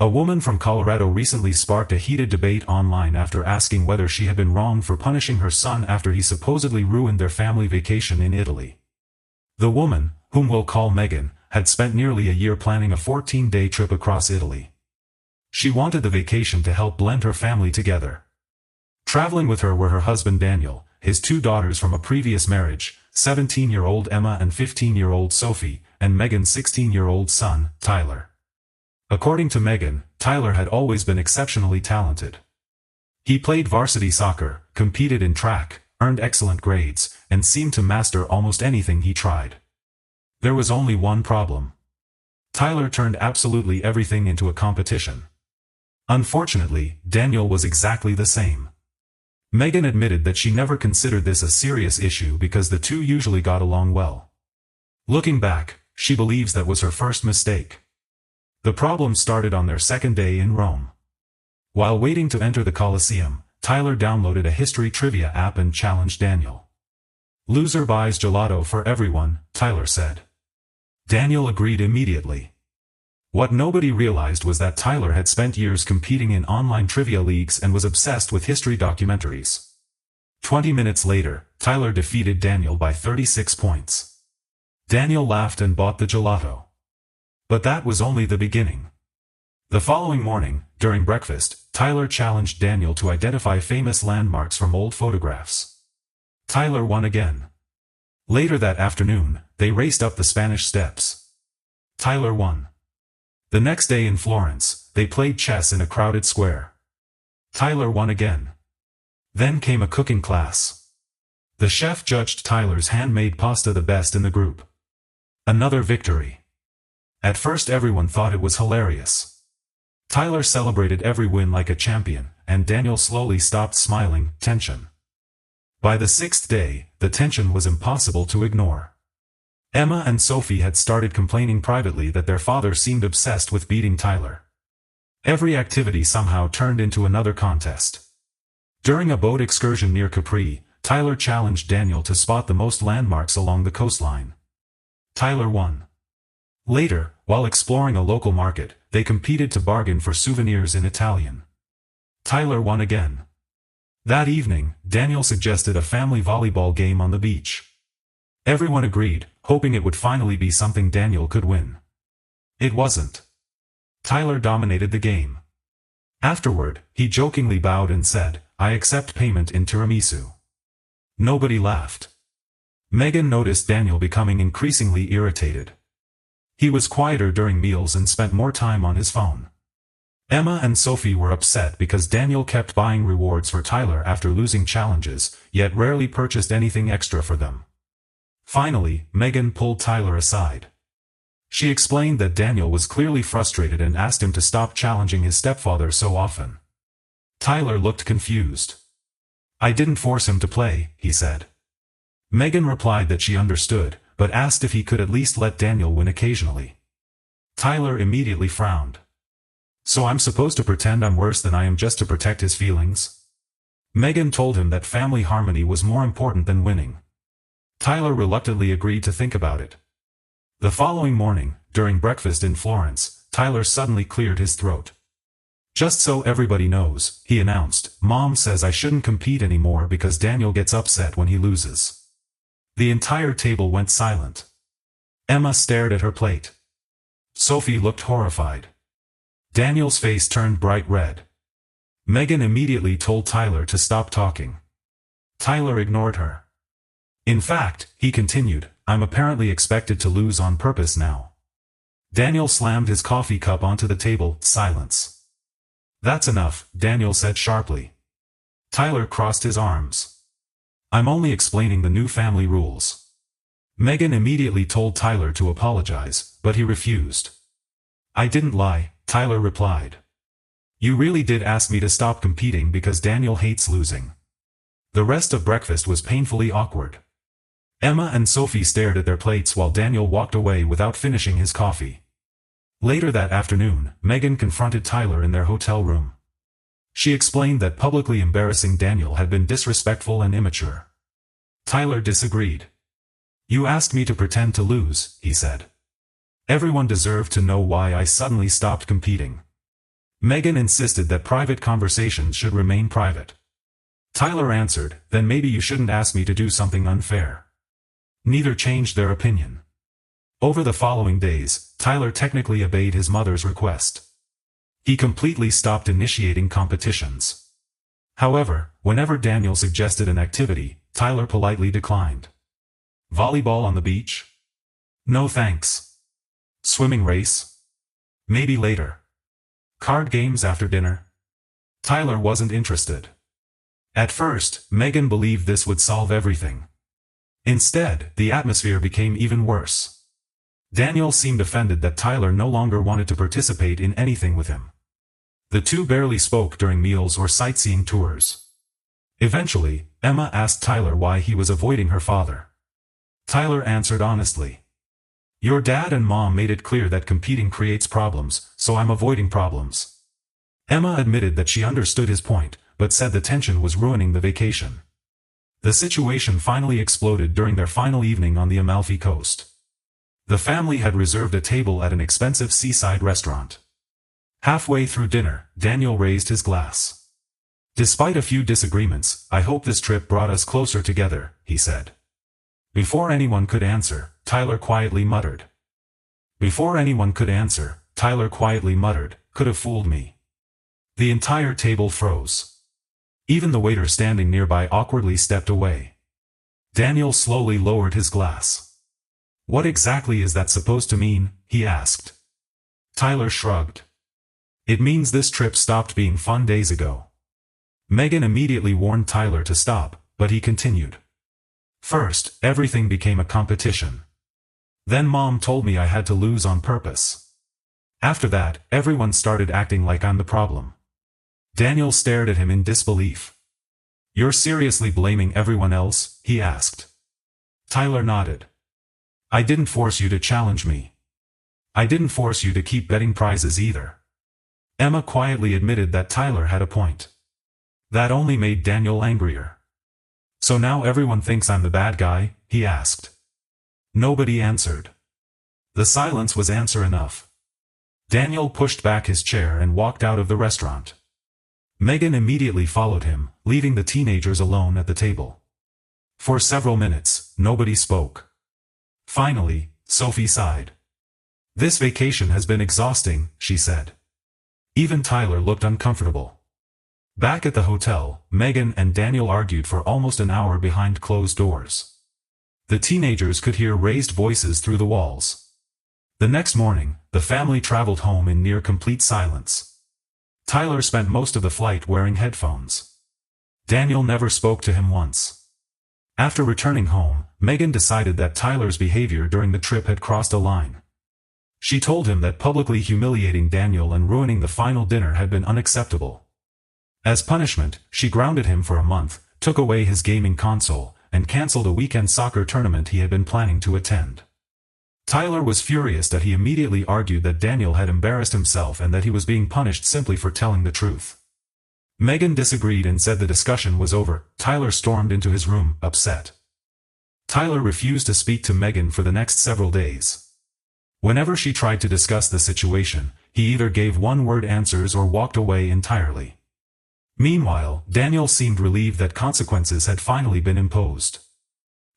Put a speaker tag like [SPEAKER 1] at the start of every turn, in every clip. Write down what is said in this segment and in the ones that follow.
[SPEAKER 1] A woman from Colorado recently sparked a heated debate online after asking whether she had been wrong for punishing her son after he supposedly ruined their family vacation in Italy. The woman, whom we'll call Megan, had spent nearly a year planning a 14-day trip across Italy. She wanted the vacation to help blend her family together. Traveling with her were her husband Daniel, his two daughters from a previous marriage, 17-year-old Emma and 15-year-old Sophie, and Megan's 16-year-old son, Tyler. According to Megan, Tyler had always been exceptionally talented. He played varsity soccer, competed in track, earned excellent grades, and seemed to master almost anything he tried. There was only one problem. Tyler turned absolutely everything into a competition. Unfortunately, Daniel was exactly the same. Megan admitted that she never considered this a serious issue because the two usually got along well. Looking back, she believes that was her first mistake. The problem started on their second day in Rome. While waiting to enter the Colosseum, Tyler downloaded a history trivia app and challenged Daniel. "Loser buys gelato for everyone," Tyler said. Daniel agreed immediately. What nobody realized was that Tyler had spent years competing in online trivia leagues and was obsessed with history documentaries. 20 minutes later, Tyler defeated Daniel by 36 points. Daniel laughed and bought the gelato. But that was only the beginning. The following morning, during breakfast, Tyler challenged Daniel to identify famous landmarks from old photographs. Tyler won again. Later that afternoon, they raced up the Spanish Steps. Tyler won. The next day in Florence, they played chess in a crowded square. Tyler won again. Then came a cooking class. The chef judged Tyler's handmade pasta the best in the group. Another victory. At first everyone thought it was hilarious. Tyler celebrated every win like a champion, and Daniel slowly stopped smiling, tension. By the sixth day, the tension was impossible to ignore. Emma and Sophie had started complaining privately that their father seemed obsessed with beating Tyler. Every activity somehow turned into another contest. During a boat excursion near Capri, Tyler challenged Daniel to spot the most landmarks along the coastline. Tyler won. Later, while exploring a local market, they competed to bargain for souvenirs in Italian. Tyler won again. That evening, Daniel suggested a family volleyball game on the beach. Everyone agreed, hoping it would finally be something Daniel could win. It wasn't. Tyler dominated the game. Afterward, he jokingly bowed and said, "I accept payment in tiramisu." Nobody laughed. Megan noticed Daniel becoming increasingly irritated. He was quieter during meals and spent more time on his phone. Emma and Sophie were upset because Daniel kept buying rewards for Tyler after losing challenges, yet rarely purchased anything extra for them. Finally, Megan pulled Tyler aside. She explained that Daniel was clearly frustrated and asked him to stop challenging his stepfather so often. Tyler looked confused. "I didn't force him to play," he said. Megan replied that she understood, but asked if he could at least let Daniel win occasionally. Tyler immediately frowned. "So I'm supposed to pretend I'm worse than I am just to protect his feelings?" Megan told him that family harmony was more important than winning. Tyler reluctantly agreed to think about it. The following morning, during breakfast in Florence, Tyler suddenly cleared his throat. "Just so everybody knows," he announced, "Mom says I shouldn't compete anymore because Daniel gets upset when he loses." The entire table went silent. Emma stared at her plate. Sophie looked horrified. Daniel's face turned bright red. Megan immediately told Tyler to stop talking. Tyler ignored her. "In fact," he continued, "I'm apparently expected to lose on purpose now." Daniel slammed his coffee cup onto the table. Silence. "That's enough," Daniel said sharply. Tyler crossed his arms. "I'm only explaining the new family rules." Megan immediately told Tyler to apologize, but he refused. "I didn't lie," Tyler replied. "You really did ask me to stop competing because Daniel hates losing." The rest of breakfast was painfully awkward. Emma and Sophie stared at their plates while Daniel walked away without finishing his coffee. Later that afternoon, Megan confronted Tyler in their hotel room. She explained that publicly embarrassing Daniel had been disrespectful and immature. Tyler disagreed. "You asked me to pretend to lose," he said. "Everyone deserved to know why I suddenly stopped competing." Megan insisted that private conversations should remain private. Tyler answered, "Then maybe you shouldn't ask me to do something unfair." Neither changed their opinion. Over the following days, Tyler technically obeyed his mother's request. He completely stopped initiating competitions. However, whenever Daniel suggested an activity, Tyler politely declined. Volleyball on the beach? No thanks. Swimming race? Maybe later. Card games after dinner? Tyler wasn't interested. At first, Megan believed this would solve everything. Instead, the atmosphere became even worse. Daniel seemed offended that Tyler no longer wanted to participate in anything with him. The two barely spoke during meals or sightseeing tours. Eventually, Emma asked Tyler why he was avoiding her father. Tyler answered honestly. "Your dad and mom made it clear that competing creates problems, so I'm avoiding problems." Emma admitted that she understood his point, but said the tension was ruining the vacation. The situation finally exploded during their final evening on the Amalfi Coast. The family had reserved a table at an expensive seaside restaurant. Halfway through dinner, Daniel raised his glass. "Despite a few disagreements, I hope this trip brought us closer together," he said. Before anyone could answer, Tyler quietly muttered. "Could have fooled me." The entire table froze. Even the waiter standing nearby awkwardly stepped away. Daniel slowly lowered his glass. "What exactly is that supposed to mean?" he asked. Tyler shrugged. "It means this trip stopped being fun days ago." Megan immediately warned Tyler to stop, but he continued. "First, everything became a competition. Then Mom told me I had to lose on purpose. After that, everyone started acting like I'm the problem." Daniel stared at him in disbelief. "You're seriously blaming everyone else?" he asked. Tyler nodded. "I didn't force you to challenge me. I didn't force you to keep betting prizes either." Emma quietly admitted that Tyler had a point. That only made Daniel angrier. "So now everyone thinks I'm the bad guy?" he asked. Nobody answered. The silence was answer enough. Daniel pushed back his chair and walked out of the restaurant. Megan immediately followed him, leaving the teenagers alone at the table. For several minutes, nobody spoke. Finally, Sophie sighed. "This vacation has been exhausting," she said. Even Tyler looked uncomfortable. Back at the hotel, Megan and Daniel argued for almost an hour behind closed doors. The teenagers could hear raised voices through the walls. The next morning, the family traveled home in near complete silence. Tyler spent most of the flight wearing headphones. Daniel never spoke to him once. After returning home, Megan decided that Tyler's behavior during the trip had crossed a line. She told him that publicly humiliating Daniel and ruining the final dinner had been unacceptable. As punishment, she grounded him for a month, took away his gaming console, and cancelled a weekend soccer tournament he had been planning to attend. Tyler was furious that he immediately argued that Daniel had embarrassed himself and that he was being punished simply for telling the truth. Megan disagreed and said the discussion was over. Tyler stormed into his room, upset. Tyler refused to speak to Megan for the next several days. Whenever she tried to discuss the situation, he either gave one-word answers or walked away entirely. Meanwhile, Daniel seemed relieved that consequences had finally been imposed.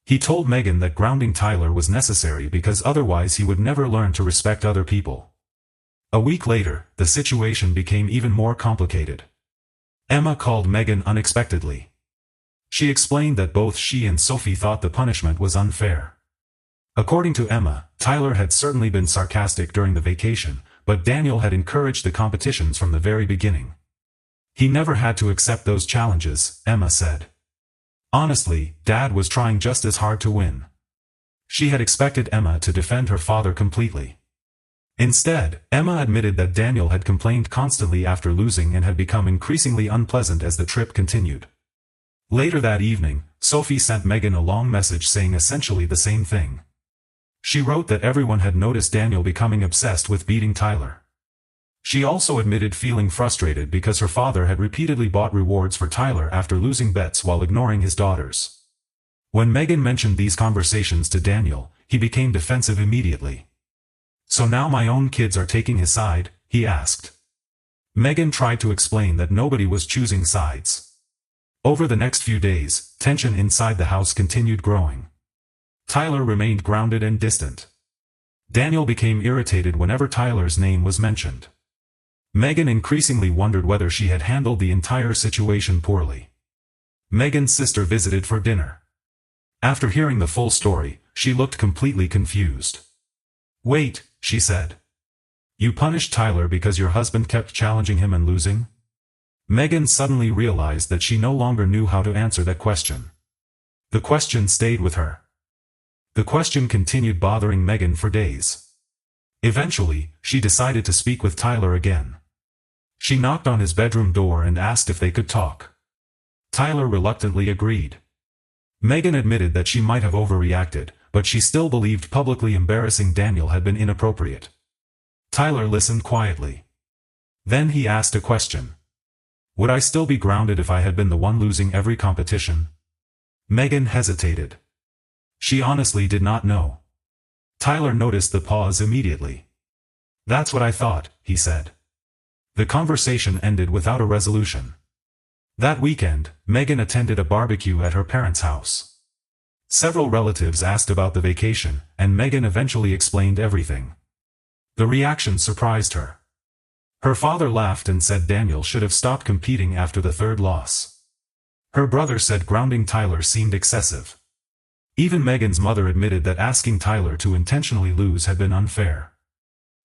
[SPEAKER 1] He told Megan that grounding Tyler was necessary because otherwise he would never learn to respect other people. A week later, the situation became even more complicated. Emma called Megan unexpectedly. She explained that both she and Sophie thought the punishment was unfair. According to Emma, Tyler had certainly been sarcastic during the vacation, but Daniel had encouraged the competitions from the very beginning. He never had to accept those challenges, Emma said. Honestly, Dad was trying just as hard to win. She had expected Emma to defend her father completely. Instead, Emma admitted that Daniel had complained constantly after losing and had become increasingly unpleasant as the trip continued. Later that evening, Sophie sent Megan a long message saying essentially the same thing. She wrote that everyone had noticed Daniel becoming obsessed with beating Tyler. She also admitted feeling frustrated because her father had repeatedly bought rewards for Tyler after losing bets while ignoring his daughters. When Megan mentioned these conversations to Daniel, he became defensive immediately. "So now my own kids are taking his side?" he asked. Megan tried to explain that nobody was choosing sides. Over the next few days, tension inside the house continued growing. Tyler remained grounded and distant. Daniel became irritated whenever Tyler's name was mentioned. Megan increasingly wondered whether she had handled the entire situation poorly. Megan's sister visited for dinner. After hearing the full story, she looked completely confused. "Wait," she said. "You punished Tyler because your husband kept challenging him and losing?" Megan suddenly realized that she no longer knew how to answer that question. The question stayed with her. The question continued bothering Megan for days. Eventually, she decided to speak with Tyler again. She knocked on his bedroom door and asked if they could talk. Tyler reluctantly agreed. Megan admitted that she might have overreacted, but she still believed publicly embarrassing Daniel had been inappropriate. Tyler listened quietly. Then he asked a question. "Would I still be grounded if I had been the one losing every competition?" Megan hesitated. She honestly did not know. Tyler noticed the pause immediately. "That's what I thought," he said. The conversation ended without a resolution. That weekend, Megan attended a barbecue at her parents' house. Several relatives asked about the vacation, and Megan eventually explained everything. The reaction surprised her. Her father laughed and said Daniel should have stopped competing after the third loss. Her brother said grounding Tyler seemed excessive. Even Megan's mother admitted that asking Tyler to intentionally lose had been unfair.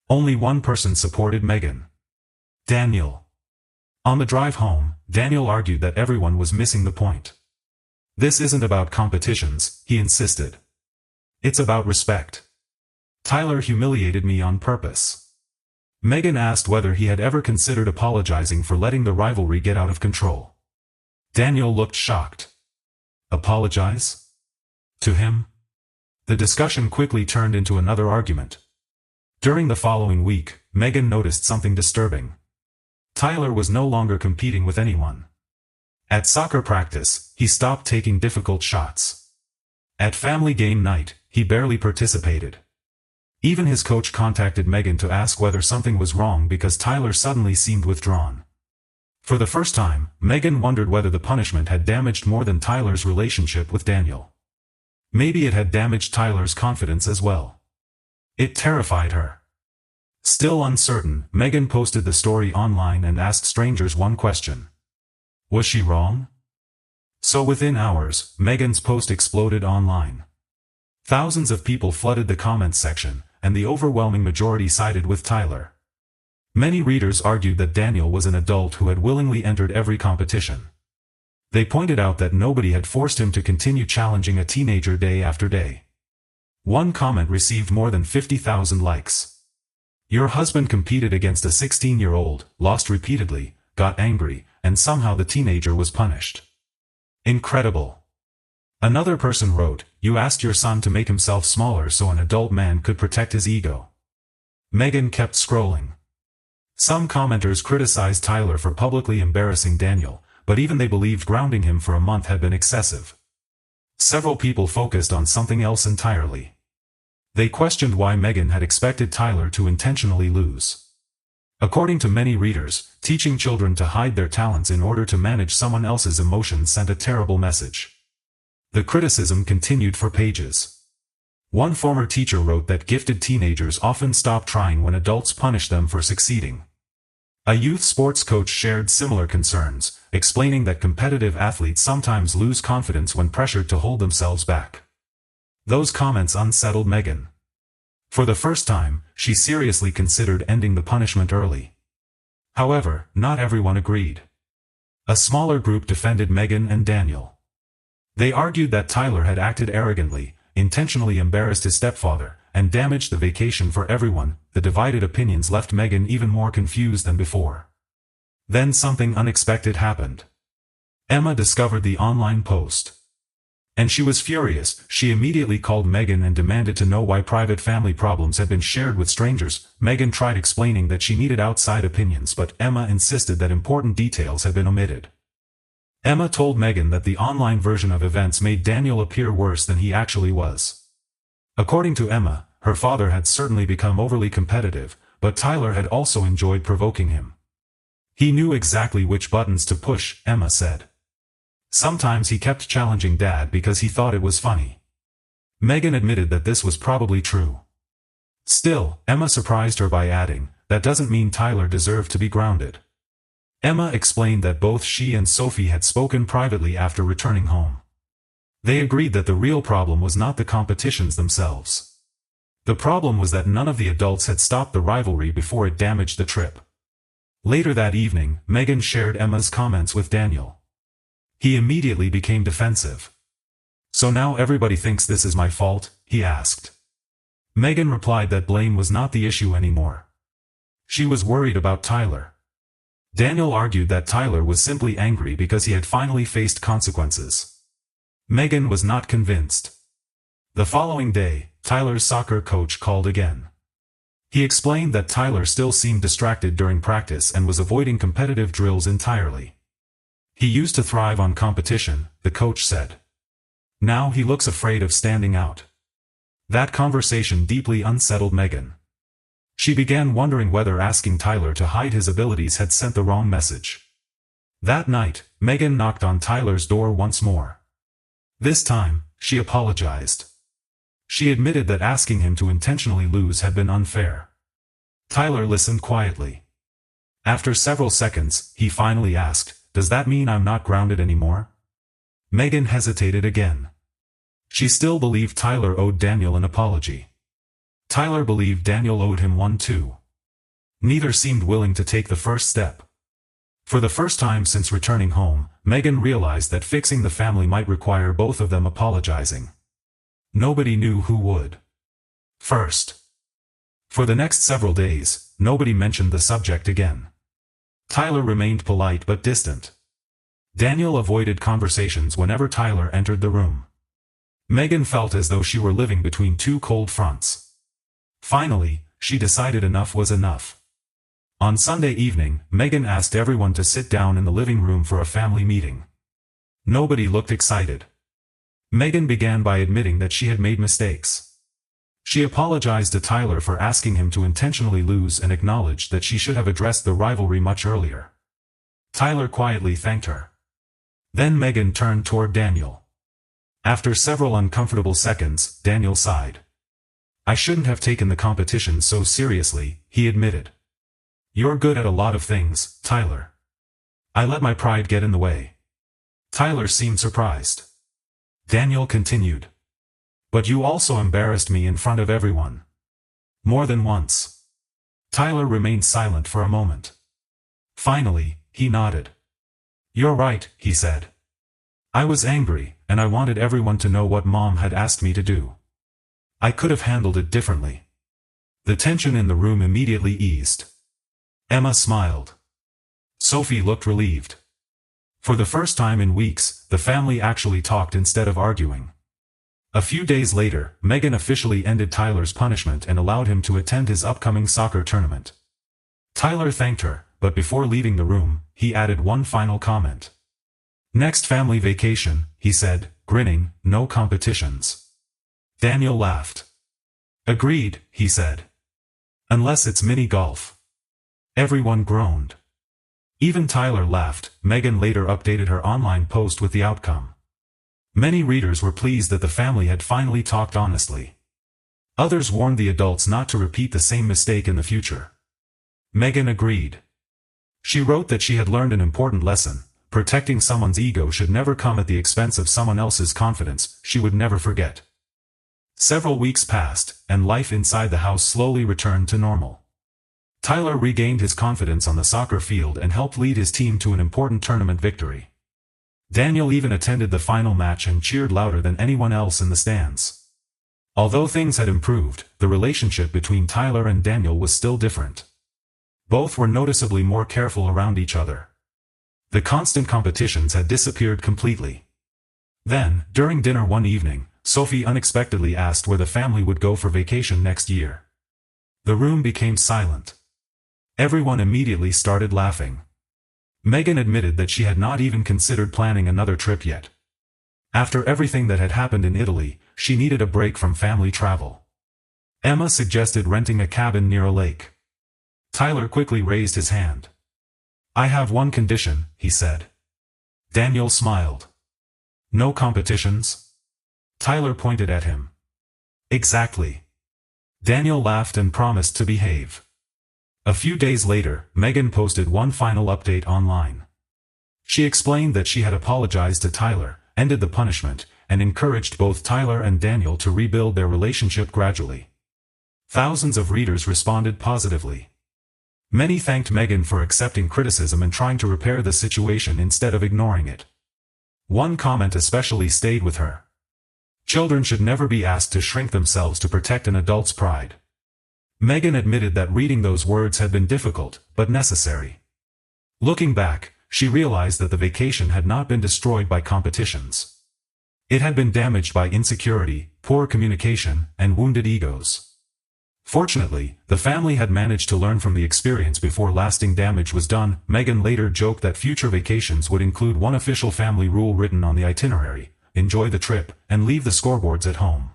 [SPEAKER 1] Only one person supported Megan. Daniel. On the drive home, Daniel argued that everyone was missing the point. "This isn't about competitions," he insisted. "It's about respect. Tyler humiliated me on purpose." Megan asked whether he had ever considered apologizing for letting the rivalry get out of control. Daniel looked shocked. Apologize? To him? The discussion quickly turned into another argument. During the following week, Megan noticed something disturbing. Tyler was no longer competing with anyone. At soccer practice, he stopped taking difficult shots. At family game night, he barely participated. Even his coach contacted Megan to ask whether something was wrong because Tyler suddenly seemed withdrawn. For the first time, Megan wondered whether the punishment had damaged more than Tyler's relationship with Daniel. Maybe it had damaged Tyler's confidence as well. It terrified her. Still uncertain, Megan posted the story online and asked strangers one question. Was she wrong? So within hours, Megan's post exploded online. Thousands of people flooded the comments section, and the overwhelming majority sided with Tyler. Many readers argued that Daniel was an adult who had willingly entered every competition. They pointed out that nobody had forced him to continue challenging a teenager day after day. One comment received more than 50,000 likes. "Your husband competed against a 16-year-old, lost repeatedly, got angry, and somehow the teenager was punished. Incredible." Another person wrote, "You asked your son to make himself smaller so an adult man could protect his ego." Megan kept scrolling. Some commenters criticized Tyler for publicly embarrassing Daniel, but even they believed grounding him for a month had been excessive. Several people focused on something else entirely. They questioned why Megan had expected Tyler to intentionally lose. According to many readers, teaching children to hide their talents in order to manage someone else's emotions sent a terrible message. The criticism continued for pages. One former teacher wrote that gifted teenagers often stop trying when adults punish them for succeeding. A youth sports coach shared similar concerns, explaining that competitive athletes sometimes lose confidence when pressured to hold themselves back. Those comments unsettled Megan. For the first time, she seriously considered ending the punishment early. However, not everyone agreed. A smaller group defended Megan and Daniel. They argued that Tyler had acted arrogantly, intentionally embarrassed his stepfather, and damaged the vacation for everyone. The divided opinions left Megan even more confused than before. Then something unexpected happened. Emma discovered the online post. And she was furious. She immediately called Megan and demanded to know why private family problems had been shared with strangers. Megan tried explaining that she needed outside opinions, but Emma insisted that important details had been omitted. Emma told Megan that the online version of events made Daniel appear worse than he actually was. According to Emma, her father had certainly become overly competitive, but Tyler had also enjoyed provoking him. He knew exactly which buttons to push, Emma said. Sometimes he kept challenging Dad because he thought it was funny. Megan admitted that this was probably true. Still, Emma surprised her by adding, "That doesn't mean Tyler deserved to be grounded." Emma explained that both she and Sophie had spoken privately after returning home. They agreed that the real problem was not the competitions themselves. The problem was that none of the adults had stopped the rivalry before it damaged the trip. Later that evening, Megan shared Emma's comments with Daniel. He immediately became defensive. "So now everybody thinks this is my fault?" he asked. Megan replied that blame was not the issue anymore. She was worried about Tyler. Daniel argued that Tyler was simply angry because he had finally faced consequences. Megan was not convinced. The following day, Tyler's soccer coach called again. He explained that Tyler still seemed distracted during practice and was avoiding competitive drills entirely. He used to thrive on competition, the coach said. Now he looks afraid of standing out. That conversation deeply unsettled Megan. She began wondering whether asking Tyler to hide his abilities had sent the wrong message. That night, Megan knocked on Tyler's door once more. This time, she apologized. She admitted that asking him to intentionally lose had been unfair. Tyler listened quietly. After several seconds, he finally asked, "Does that mean I'm not grounded anymore?" Megan hesitated again. She still believed Tyler owed Daniel an apology. Tyler believed Daniel owed him one too. Neither seemed willing to take the first step. For the first time since returning home, Megan realized that fixing the family might require both of them apologizing. Nobody knew who would. First. For the next several days, nobody mentioned the subject again. Tyler remained polite but distant. Daniel avoided conversations whenever Tyler entered the room. Megan felt as though she were living between two cold fronts. Finally, she decided enough was enough. On Sunday evening, Megan asked everyone to sit down in the living room for a family meeting. Nobody looked excited. Megan began by admitting that she had made mistakes. She apologized to Tyler for asking him to intentionally lose and acknowledged that she should have addressed the rivalry much earlier. Tyler quietly thanked her. Then Megan turned toward Daniel. After several uncomfortable seconds, Daniel sighed. "I shouldn't have taken the competition so seriously," he admitted. "You're good at a lot of things, Tyler. I let my pride get in the way." Tyler seemed surprised. Daniel continued. "But you also embarrassed me in front of everyone. More than once." Tyler remained silent for a moment. Finally, he nodded. "You're right," he said. "I was angry, and I wanted everyone to know what Mom had asked me to do. I could have handled it differently." The tension in the room immediately eased. Emma smiled. Sophie looked relieved. For the first time in weeks, the family actually talked instead of arguing. A few days later, Megan officially ended Tyler's punishment and allowed him to attend his upcoming soccer tournament. Tyler thanked her, but before leaving the room, he added one final comment. "Next family vacation," he said, grinning, "no competitions." Daniel laughed. "Agreed," he said. "Unless it's mini golf." Everyone groaned. Even Tyler laughed. Megan later updated her online post with the outcome. Many readers were pleased that the family had finally talked honestly. Others warned the adults not to repeat the same mistake in the future. Megan agreed. She wrote that she had learned an important lesson. Protecting someone's ego should never come at the expense of someone else's confidence. She would never forget. Several weeks passed, and life inside the house slowly returned to normal. Tyler regained his confidence on the soccer field and helped lead his team to an important tournament victory. Daniel even attended the final match and cheered louder than anyone else in the stands. Although things had improved, the relationship between Tyler and Daniel was still different. Both were noticeably more careful around each other. The constant competitions had disappeared completely. Then, during dinner one evening, Sophie unexpectedly asked where the family would go for vacation next year. The room became silent. Everyone immediately started laughing. Megan admitted that she had not even considered planning another trip yet. After everything that had happened in Italy, she needed a break from family travel. Emma suggested renting a cabin near a lake. Tyler quickly raised his hand. "I have one condition," he said. Daniel smiled. "No competitions?" Tyler pointed at him. "Exactly." Daniel laughed and promised to behave. A few days later, Megan posted one final update online. She explained that she had apologized to Tyler, ended the punishment, and encouraged both Tyler and Daniel to rebuild their relationship gradually. Thousands of readers responded positively. Many thanked Megan for accepting criticism and trying to repair the situation instead of ignoring it. One comment especially stayed with her. "Children should never be asked to shrink themselves to protect an adult's pride." Megan admitted that reading those words had been difficult, but necessary. Looking back, she realized that the vacation had not been destroyed by competitions. It had been damaged by insecurity, poor communication, and wounded egos. Fortunately, the family had managed to learn from the experience before lasting damage was done. Megan later joked that future vacations would include one official family rule written on the itinerary: enjoy the trip, and leave the scoreboards at home.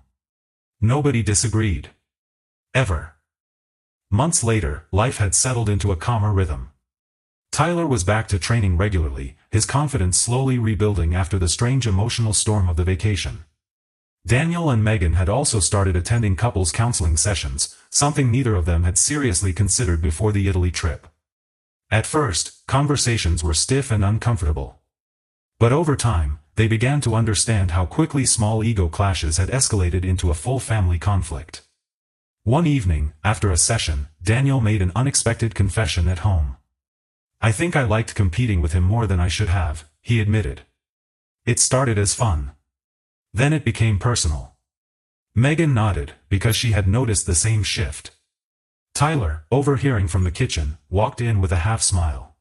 [SPEAKER 1] Nobody disagreed. Ever. Months later, life had settled into a calmer rhythm. Tyler was back to training regularly, his confidence slowly rebuilding after the strange emotional storm of the vacation. Daniel and Megan had also started attending couples counseling sessions, something neither of them had seriously considered before the Italy trip. At first, conversations were stiff and uncomfortable. But over time, they began to understand how quickly small ego clashes had escalated into a full family conflict. One evening, after a session, Daniel made an unexpected confession at home. "I think I liked competing with him more than I should have," he admitted. "It started as fun. Then it became personal." Megan nodded, because she had noticed the same shift. Tyler, overhearing from the kitchen, walked in with a half-smile.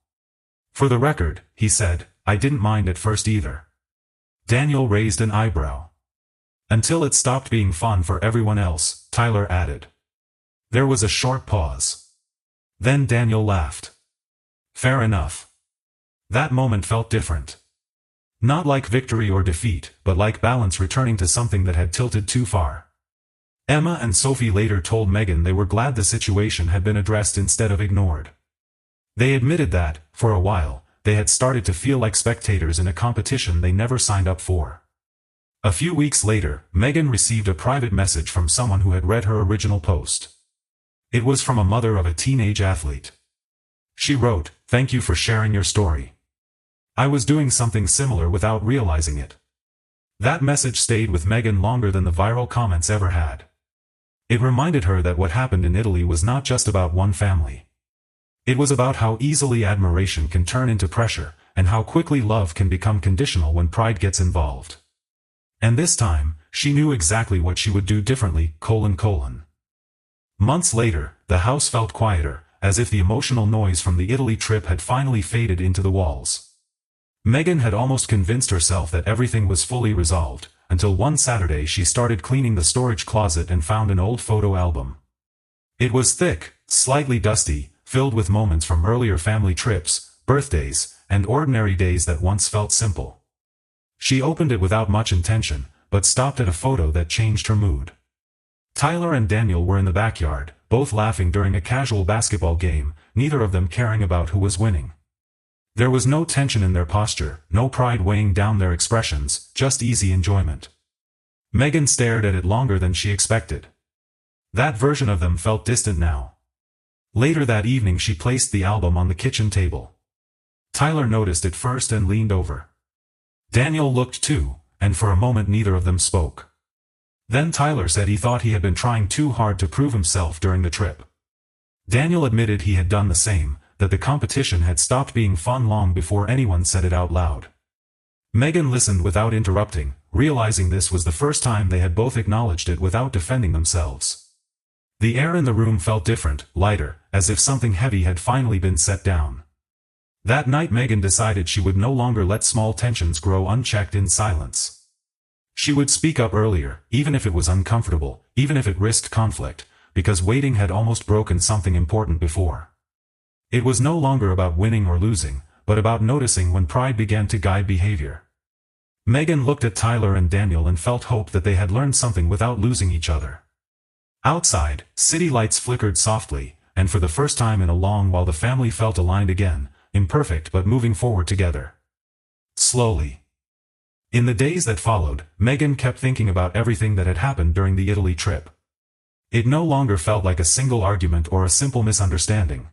[SPEAKER 1] "For the record," he said, "I didn't mind at first either." Daniel raised an eyebrow. "Until it stopped being fun for everyone else," Tyler added. There was a short pause. Then Daniel laughed. "Fair enough." That moment felt different. Not like victory or defeat, but like balance returning to something that had tilted too far. Emma and Sophie later told Megan they were glad the situation had been addressed instead of ignored. They admitted that, for a while, they had started to feel like spectators in a competition they never signed up for. A few weeks later, Megan received a private message from someone who had read her original post. It was from a mother of a teenage athlete. She wrote, "Thank you for sharing your story. I was doing something similar without realizing it." That message stayed with Megan longer than the viral comments ever had. It reminded her that what happened in Italy was not just about one family. It was about how easily admiration can turn into pressure, and how quickly love can become conditional when pride gets involved. And this time, she knew exactly what she would do differently: Months later, the house felt quieter, as if the emotional noise from the Italy trip had finally faded into the walls. Megan had almost convinced herself that everything was fully resolved, until one Saturday she started cleaning the storage closet and found an old photo album. It was thick, slightly dusty, filled with moments from earlier family trips, birthdays, and ordinary days that once felt simple. She opened it without much intention, but stopped at a photo that changed her mood. Tyler and Daniel were in the backyard, both laughing during a casual basketball game, neither of them caring about who was winning. There was no tension in their posture, no pride weighing down their expressions, just easy enjoyment. Megan stared at it longer than she expected. That version of them felt distant now. Later that evening she placed the album on the kitchen table. Tyler noticed it first and leaned over. Daniel looked too, and for a moment neither of them spoke. Then Tyler said he thought he had been trying too hard to prove himself during the trip. Daniel admitted he had done the same, that the competition had stopped being fun long before anyone said it out loud. Megan listened without interrupting, realizing this was the first time they had both acknowledged it without defending themselves. The air in the room felt different, lighter, as if something heavy had finally been set down. That night Megan decided she would no longer let small tensions grow unchecked in silence. She would speak up earlier, even if it was uncomfortable, even if it risked conflict, because waiting had almost broken something important before. It was no longer about winning or losing, but about noticing when pride began to guide behavior. Megan looked at Tyler and Daniel and felt hope that they had learned something without losing each other. Outside, city lights flickered softly, and for the first time in a long while the family felt aligned again, imperfect but moving forward together. Slowly. In the days that followed, Megan kept thinking about everything that had happened during the Italy trip. It no longer felt like a single argument or a simple misunderstanding.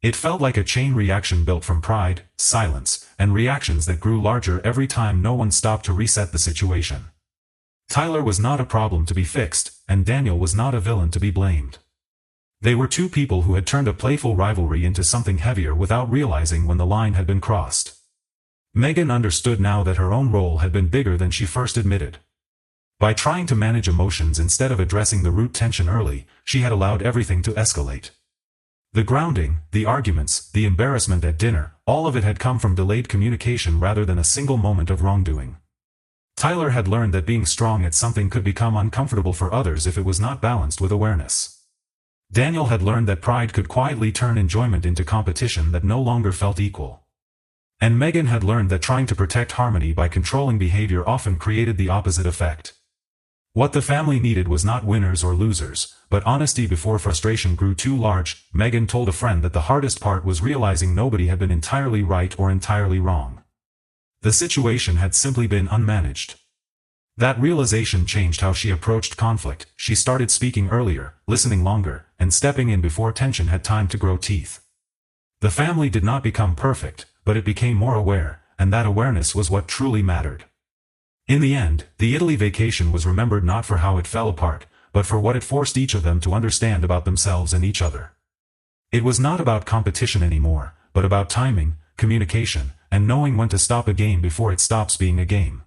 [SPEAKER 1] It felt like a chain reaction built from pride, silence, and reactions that grew larger every time no one stopped to reset the situation. Tyler was not a problem to be fixed, and Daniel was not a villain to be blamed. They were two people who had turned a playful rivalry into something heavier without realizing when the line had been crossed. Megan understood now that her own role had been bigger than she first admitted. By trying to manage emotions instead of addressing the root tension early, she had allowed everything to escalate. The grounding, the arguments, the embarrassment at dinner, all of it had come from delayed communication rather than a single moment of wrongdoing. Tyler had learned that being strong at something could become uncomfortable for others if it was not balanced with awareness. Daniel had learned that pride could quietly turn enjoyment into competition that no longer felt equal. And Megan had learned that trying to protect harmony by controlling behavior often created the opposite effect. What the family needed was not winners or losers, but honesty before frustration grew too large. Megan told a friend that the hardest part was realizing nobody had been entirely right or entirely wrong. The situation had simply been unmanaged. That realization changed how she approached conflict. She started speaking earlier, listening longer, and stepping in before tension had time to grow teeth. The family did not become perfect, but it became more aware, and that awareness was what truly mattered. In the end, the Italy vacation was remembered not for how it fell apart, but for what it forced each of them to understand about themselves and each other. It was not about competition anymore, but about timing, communication, and knowing when to stop a game before it stops being a game.